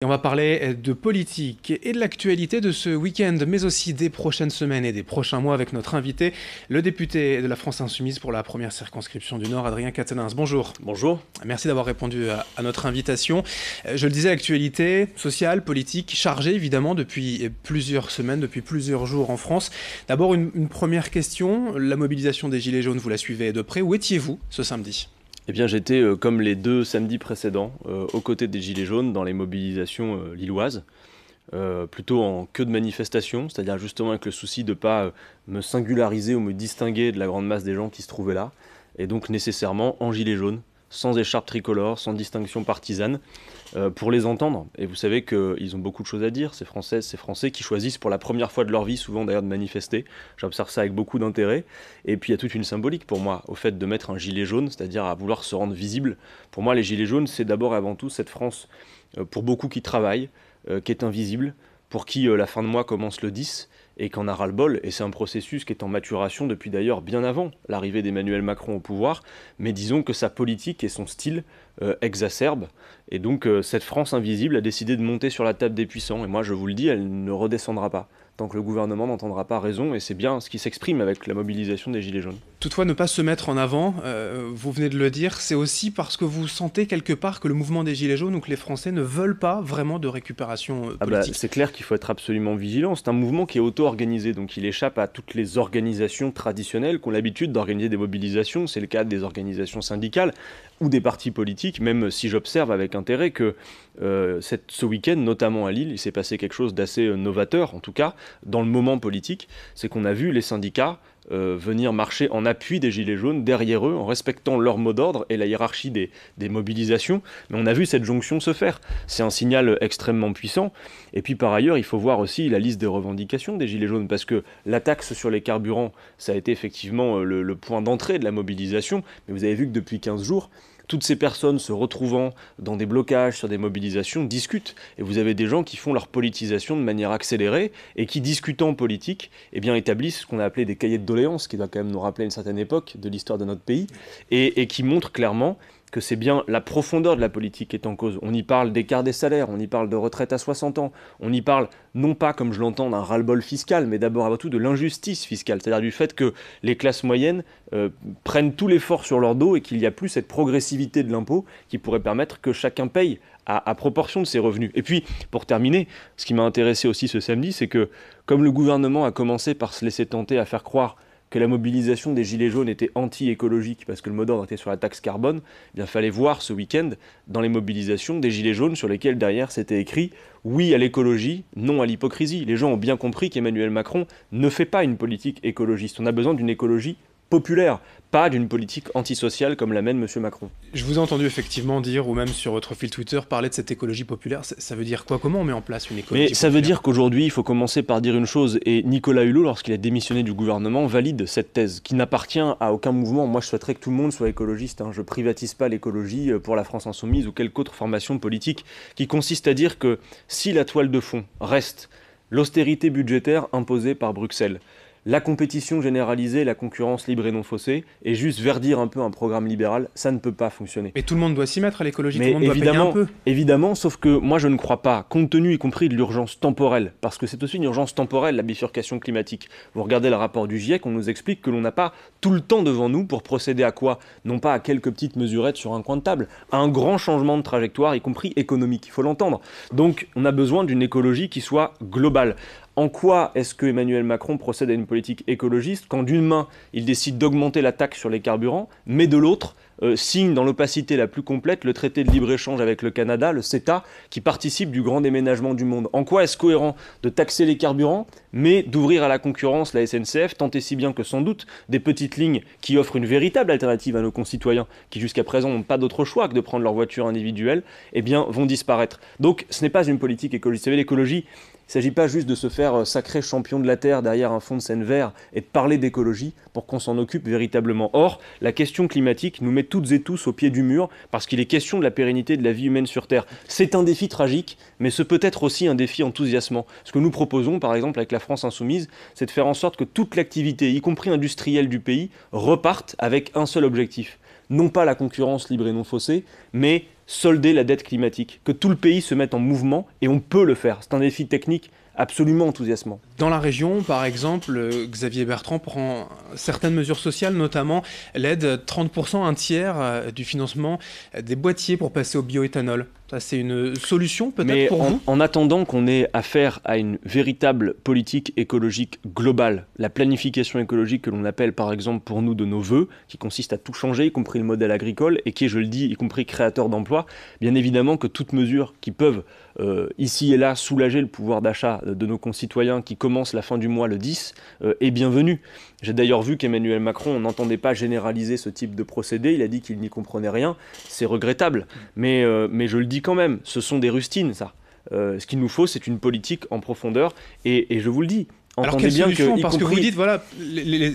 Et on va parler de politique et de l'actualité de ce week-end, mais aussi des prochaines semaines et des prochains mois avec notre invité, le député de la France Insoumise pour la première circonscription du Nord, Adrien Quatennens. Bonjour. Bonjour. Merci d'avoir répondu à notre invitation. Je le disais, actualité sociale, politique, chargée évidemment depuis plusieurs semaines, depuis plusieurs jours en France. D'abord, une première question. La mobilisation des Gilets jaunes, vous la suivez de près. Où étiez-vous ce samedi ? Eh bien, j'étais, comme les deux samedis précédents, aux côtés des Gilets jaunes dans les mobilisations lilloises, plutôt en queue de manifestation, c'est-à-dire justement avec le souci de ne pas me singulariser ou me distinguer de la grande masse des gens qui se trouvaient là, et donc nécessairement en Gilets jaunes, sans écharpe tricolore, sans distinction partisane, pour les entendre. Et vous savez qu'ils ont beaucoup de choses à dire, ces Françaises, ces Français qui choisissent pour la première fois de leur vie, souvent d'ailleurs, de manifester. J'observe ça avec beaucoup d'intérêt. Et puis il y a toute une symbolique pour moi au fait de mettre un gilet jaune, c'est-à-dire à vouloir se rendre visible. Pour moi, les gilets jaunes, c'est d'abord et avant tout cette France, pour beaucoup qui travaillent, qui est invisible, pour qui la fin de mois commence le 10, et qu'en a ras-le-bol, et c'est un processus qui est en maturation depuis d'ailleurs bien avant l'arrivée d'Emmanuel Macron au pouvoir, mais disons que sa politique et son style exacerbent, et donc cette France invisible a décidé de monter sur la table des puissants, et moi je vous le dis, elle ne redescendra pas, tant que le gouvernement n'entendra pas raison, et c'est bien ce qui s'exprime avec la mobilisation des Gilets jaunes. Toutefois, ne pas se mettre en avant, vous venez de le dire, c'est aussi parce que vous sentez quelque part que le mouvement des Gilets jaunes ou que les Français ne veulent pas vraiment de récupération politique. C'est clair qu'il faut être absolument vigilant. C'est un mouvement qui est auto-organisé, donc il échappe à toutes les organisations traditionnelles qui ont l'habitude d'organiser des mobilisations. C'est le cas des organisations syndicales ou des partis politiques, même si j'observe avec intérêt que ce week-end, notamment à Lille, il s'est passé quelque chose d'assez novateur, en tout cas, dans le moment politique, c'est qu'on a vu les syndicats venir marcher en appui des Gilets jaunes, derrière eux, en respectant leur mot d'ordre et la hiérarchie des mobilisations. Mais on a vu cette jonction se faire. C'est un signal extrêmement puissant. Et puis par ailleurs, il faut voir aussi la liste des revendications des Gilets jaunes, parce que la taxe sur les carburants, ça a été effectivement le point d'entrée de la mobilisation. Mais vous avez vu que depuis 15 jours, toutes ces personnes se retrouvant dans des blocages, sur des mobilisations, discutent. Et vous avez des gens qui font leur politisation de manière accélérée et qui, discutant politique, eh bien, établissent ce qu'on a appelé des cahiers de doléances, qui doit quand même nous rappeler une certaine époque de l'histoire de notre pays, et qui montrent clairement que c'est bien la profondeur de la politique qui est en cause. On y parle d'écart des salaires, on y parle de retraite à 60 ans, on y parle non pas, comme je l'entends, d'un ras-le-bol fiscal, mais d'abord avant tout de l'injustice fiscale, c'est-à-dire du fait que les classes moyennes prennent tout l'effort sur leur dos et qu'il n'y a plus cette progressivité de l'impôt qui pourrait permettre que chacun paye à proportion de ses revenus. Et puis, pour terminer, ce qui m'a intéressé aussi ce samedi, c'est que comme le gouvernement a commencé par se laisser tenter à faire croire que la mobilisation des Gilets jaunes était anti-écologique parce que le mot d'ordre était sur la taxe carbone, eh bien, fallait voir ce week-end dans les mobilisations des Gilets jaunes sur lesquels derrière c'était écrit « Oui à l'écologie, non à l'hypocrisie ». Les gens ont bien compris qu'Emmanuel Macron ne fait pas une politique écologiste. On a besoin d'une écologie populaire, pas d'une politique antisociale comme la mène M. Macron. Je vous ai entendu effectivement dire, ou même sur votre fil Twitter, parler de cette écologie populaire. Ça veut dire quoi? Comment on met en place une écologie populaire? Ça veut dire qu'aujourd'hui, il faut commencer par dire une chose, et Nicolas Hulot, lorsqu'il a démissionné du gouvernement, valide cette thèse, qui n'appartient à aucun mouvement. Moi, je souhaiterais que tout le monde soit écologiste. Je ne privatise pas l'écologie pour la France Insoumise ou quelque autre formation politique, qui consiste à dire que si la toile de fond reste l'austérité budgétaire imposée par Bruxelles, la compétition généralisée, la concurrence libre et non faussée, et juste verdir un peu un programme libéral, ça ne peut pas fonctionner. Mais tout le monde doit s'y mettre à l'écologie, tout le monde doit payer un peu. Évidemment, sauf que moi je ne crois pas, compte tenu y compris de l'urgence temporelle, parce que c'est aussi une urgence temporelle, la bifurcation climatique. Vous regardez le rapport du GIEC, on nous explique que l'on n'a pas tout le temps devant nous pour procéder à quoi? Non pas à quelques petites mesurettes sur un coin de table, à un grand changement de trajectoire, y compris économique, il faut l'entendre. Donc on a besoin d'une écologie qui soit globale. En quoi est-ce que Emmanuel Macron procède à une politique écologiste quand d'une main, il décide d'augmenter la taxe sur les carburants, mais de l'autre, signe dans l'opacité la plus complète le traité de libre-échange avec le Canada, le CETA, qui participe du grand déménagement du monde. En quoi est-ce cohérent de taxer les carburants, mais d'ouvrir à la concurrence la SNCF, tant et si bien que sans doute des petites lignes qui offrent une véritable alternative à nos concitoyens, qui jusqu'à présent n'ont pas d'autre choix que de prendre leur voiture individuelle, eh bien, vont disparaître. Donc ce n'est pas une politique écologiste. Vous savez, l'écologie, il ne s'agit pas juste de se faire sacré champion de la Terre derrière un fond de scène vert et de parler d'écologie pour qu'on s'en occupe véritablement. Or, la question climatique nous met toutes et tous au pied du mur parce qu'il est question de la pérennité de la vie humaine sur Terre. C'est un défi tragique, mais ce peut être aussi un défi enthousiasmant. Ce que nous proposons, par exemple, avec la France Insoumise, c'est de faire en sorte que toute l'activité, y compris industrielle du pays, reparte avec un seul objectif. Non pas la concurrence libre et non faussée, mais solder la dette climatique, que tout le pays se mette en mouvement, et on peut le faire. C'est un défi technique absolument enthousiasmant. Dans la région, par exemple, Xavier Bertrand prend certaines mesures sociales, notamment l'aide 30%, un tiers du financement des boîtiers pour passer au bioéthanol. Ça, c'est une solution peut-être pour vous ? En attendant qu'on ait affaire à une véritable politique écologique globale, la planification écologique que l'on appelle par exemple pour nous de nos voeux, qui consiste à tout changer, y compris le modèle agricole, et qui est, je le dis, y compris créateur d'emplois, bien évidemment que toutes mesures qui peuvent ici et là soulager le pouvoir d'achat de nos concitoyens qui commencent la fin du mois le 10 est bienvenue. J'ai d'ailleurs vu qu'Emmanuel Macron n'entendait pas généraliser ce type de procédé, il a dit qu'il n'y comprenait rien, c'est regrettable, mais je le dis quand même, ce sont des rustines ça. Ce qu'il nous faut, c'est une politique en profondeur, et je vous le dis. Alors quelle solution ? Parce que vous dites, voilà,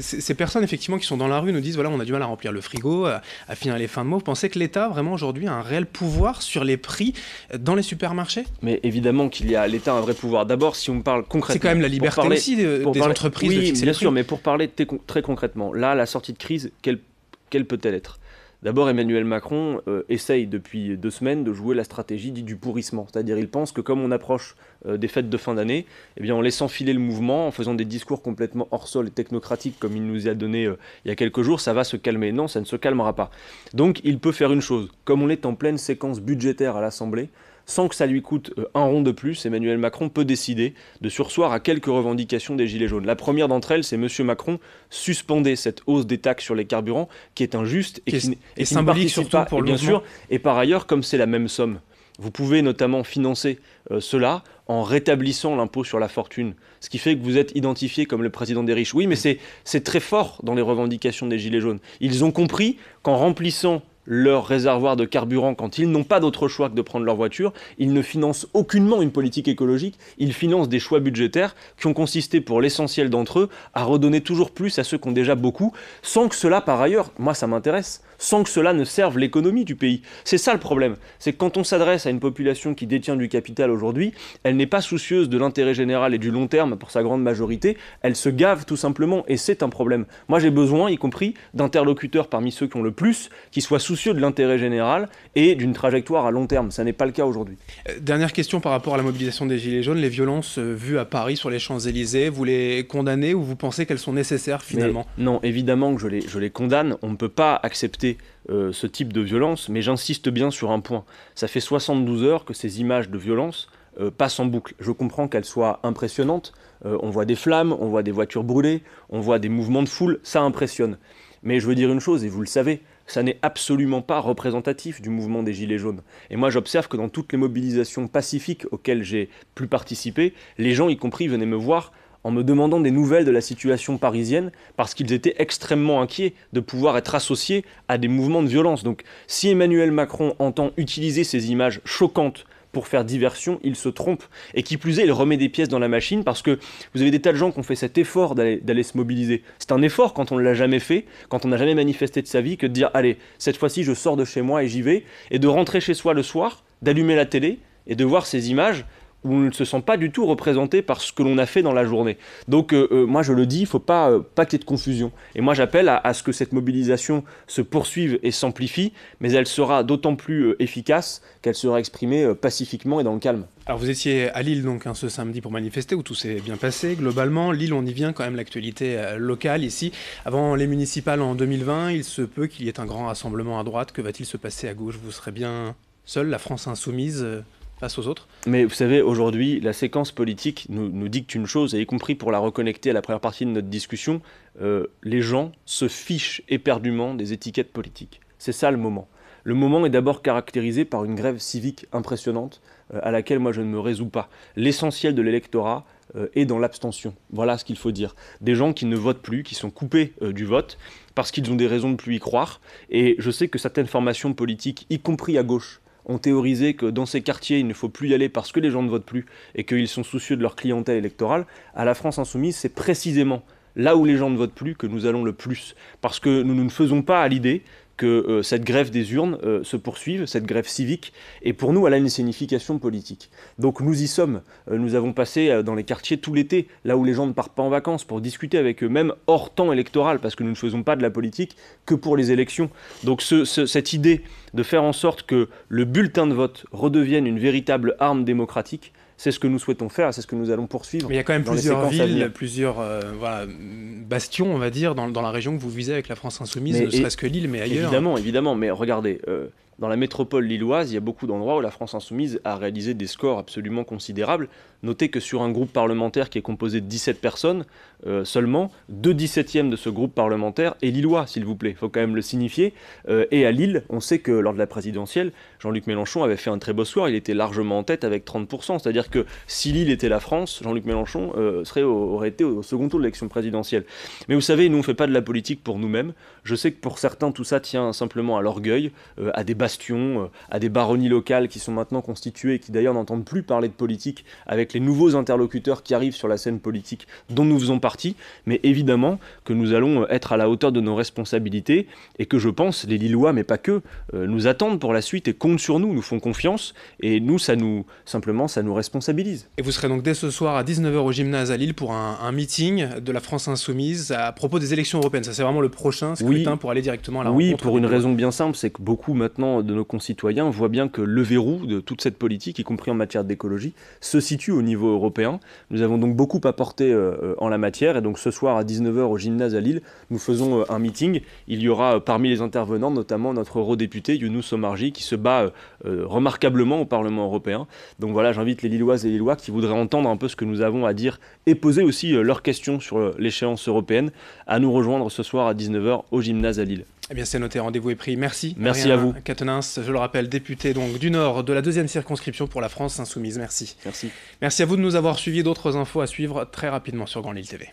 ces personnes effectivement qui sont dans la rue nous disent, voilà, on a du mal à remplir le frigo, à finir les fins de mois. Vous pensez que l'État, vraiment aujourd'hui, a un réel pouvoir sur les prix dans les supermarchés ? Mais évidemment l'État a un vrai pouvoir. D'abord, si on me parle concrètement... C'est quand même la liberté aussi des entreprises de fixer les prix. Bien sûr, mais pour parler très concrètement, là, la sortie de crise, quelle peut-elle être ? D'abord, Emmanuel Macron essaye depuis 2 semaines de jouer la stratégie dite du pourrissement. C'est-à-dire il pense que comme on approche des fêtes de fin d'année, eh bien, en laissant filer le mouvement, en faisant des discours complètement hors sol et technocratiques comme il nous y a donné il y a quelques jours, ça va se calmer. Non, ça ne se calmera pas. Donc il peut faire une chose. Comme on est en pleine séquence budgétaire à l'Assemblée, sans que ça lui coûte un rond de plus, Emmanuel Macron peut décider de surseoir à quelques revendications des Gilets jaunes. La première d'entre elles, c'est M. Macron suspendait cette hausse des taxes sur les carburants qui est injuste et qui symbolique surtout pas, pour le bien mouvement. sûr. Et par ailleurs, comme c'est la même somme, vous pouvez notamment financer cela en rétablissant l'impôt sur la fortune, ce qui fait que vous êtes identifié comme le président des riches. Oui, mais c'est très fort dans les revendications des Gilets jaunes. Ils ont compris qu'en remplissant leur réservoir de carburant quand ils n'ont pas d'autre choix que de prendre leur voiture, ils ne financent aucunement une politique écologique, ils financent des choix budgétaires qui ont consisté pour l'essentiel d'entre eux à redonner toujours plus à ceux qui ont déjà beaucoup, sans que cela par ailleurs, moi ça m'intéresse, sans que cela ne serve l'économie du pays. C'est ça le problème, c'est que quand on s'adresse à une population qui détient du capital aujourd'hui, elle n'est pas soucieuse de l'intérêt général et du long terme pour sa grande majorité, elle se gave tout simplement et c'est un problème. Moi j'ai besoin, y compris, d'interlocuteurs parmi ceux qui ont le plus, qui soient soucieux de l'intérêt général et d'une trajectoire à long terme. Ça n'est pas le cas aujourd'hui. Dernière question par rapport à la mobilisation des Gilets jaunes. Les violences vues à Paris sur les Champs-Élysées, vous les condamnez ou vous pensez qu'elles sont nécessaires finalement ? Non, évidemment que je les condamne. On ne peut pas accepter ce type de violence, mais j'insiste bien sur un point. Ça fait 72 heures que ces images de violence passent en boucle. Je comprends qu'elles soient impressionnantes. On voit des flammes, on voit des voitures brûlées, on voit des mouvements de foule. Ça impressionne. Mais je veux dire une chose, et vous le savez, ça n'est absolument pas représentatif du mouvement des Gilets jaunes. Et moi, j'observe que dans toutes les mobilisations pacifiques auxquelles j'ai pu participer, les gens, y compris, venaient me voir en me demandant des nouvelles de la situation parisienne parce qu'ils étaient extrêmement inquiets de pouvoir être associés à des mouvements de violence. Donc, si Emmanuel Macron entend utiliser ces images choquantes pour faire diversion, il se trompe. Et qui plus est, il remet des pièces dans la machine parce que vous avez des tas de gens qui ont fait cet effort d'aller se mobiliser. C'est un effort quand on ne l'a jamais fait, quand on n'a jamais manifesté de sa vie, que de dire « Allez, cette fois-ci, je sors de chez moi et j'y vais », et de rentrer chez soi le soir, d'allumer la télé et de voir ces images où on ne se sent pas du tout représenté par ce que l'on a fait dans la journée. Donc moi je le dis, il ne faut pas qu'il y ait de confusion. Et moi j'appelle à ce que cette mobilisation se poursuive et s'amplifie, mais elle sera d'autant plus efficace qu'elle sera exprimée pacifiquement et dans le calme. Alors vous étiez à Lille donc ce samedi pour manifester où tout s'est bien passé globalement. Lille, on y vient quand même, l'actualité locale ici. Avant les municipales en 2020, il se peut qu'il y ait un grand rassemblement à droite. Que va-t-il se passer à gauche ? Vous serez bien seul, la France insoumise face aux autres ? Mais vous savez, aujourd'hui, la séquence politique nous dicte une chose, et y compris pour la reconnecter à la première partie de notre discussion, les gens se fichent éperdument des étiquettes politiques. C'est ça le moment. Le moment est d'abord caractérisé par une grève civique impressionnante à laquelle moi je ne me résous pas. L'essentiel de l'électorat est dans l'abstention. Voilà ce qu'il faut dire. Des gens qui ne votent plus, qui sont coupés du vote parce qu'ils ont des raisons de ne plus y croire. Et je sais que certaines formations politiques, y compris à gauche, ont théorisé que dans ces quartiers, il ne faut plus y aller parce que les gens ne votent plus et qu'ils sont soucieux de leur clientèle électorale. À la France Insoumise, c'est précisément là où les gens ne votent plus que nous allons le plus. Parce que nous ne faisons pas à l'idée que cette grève des urnes se poursuive, cette grève civique, et pour nous, elle a une signification politique. Donc nous y sommes. Nous avons passé dans les quartiers tout l'été, là où les gens ne partent pas en vacances, pour discuter avec eux, même hors temps électoral, parce que nous ne faisons pas de la politique que pour les élections. Donc cette idée de faire en sorte que le bulletin de vote redevienne une véritable arme démocratique. C'est ce que nous souhaitons faire et c'est ce que nous allons poursuivre. Mais il y a quand même plusieurs villes, plusieurs bastions, on va dire, dans la région que vous visez avec la France Insoumise, ne serait-ce que Lille, mais ailleurs. Évidemment, mais regardez, dans la métropole lilloise, il y a beaucoup d'endroits où la France Insoumise a réalisé des scores absolument considérables. Notez que sur un groupe parlementaire qui est composé de 17 personnes, seulement 2/17e de ce groupe parlementaire est lillois, s'il vous plaît. Il faut quand même le signifier. Et à Lille, on sait que lors de la présidentielle, Jean-Luc Mélenchon avait fait un très beau score. Il était largement en tête avec 30%. C'est-à-dire que si Lille était la France, Jean-Luc Mélenchon aurait été au second tour de l'élection présidentielle. Mais vous savez, nous, on ne fait pas de la politique pour nous-mêmes. Je sais que pour certains, tout ça tient simplement à l'orgueil, à des bastions, à des baronnies locales qui sont maintenant constituées et qui d'ailleurs n'entendent plus parler de politique avec les nouveaux interlocuteurs qui arrivent sur la scène politique dont nous faisons partie. Mais évidemment que nous allons être à la hauteur de nos responsabilités et que je pense, les Lillois, mais pas que, nous attendent pour la suite et comptent sur nous, nous font confiance et nous, ça nous responsabilise. Et vous serez donc dès ce soir à 19h au gymnase à Lille pour un meeting de la France Insoumise à propos des élections européennes. Ça, c'est vraiment le prochain scrutin pour aller directement à la rencontre. Oui, pour une raison bien simple, c'est que beaucoup maintenant de nos concitoyens voient bien que le verrou de toute cette politique, y compris en matière d'écologie, se situe au niveau européen. Nous avons donc beaucoup à porter en la matière et donc ce soir à 19h au gymnase à Lille, nous faisons un meeting. Il y aura parmi les intervenants notamment notre eurodéputé Younous Omarjee qui se bat remarquablement au Parlement européen. Donc voilà, j'invite les Lilloises et les Lillois qui voudraient entendre un peu ce que nous avons à dire et poser aussi leurs questions sur l'échéance européenne à nous rejoindre ce soir à 19h au gymnase à Lille. Eh bien c'est noté, rendez-vous est pris. Merci. Merci à vous. Quatennens, je le rappelle, député donc du Nord de la 2e circonscription pour la France Insoumise. Merci. Merci. Merci à vous de nous avoir suivis. D'autres infos à suivre très rapidement sur Grand Lille TV.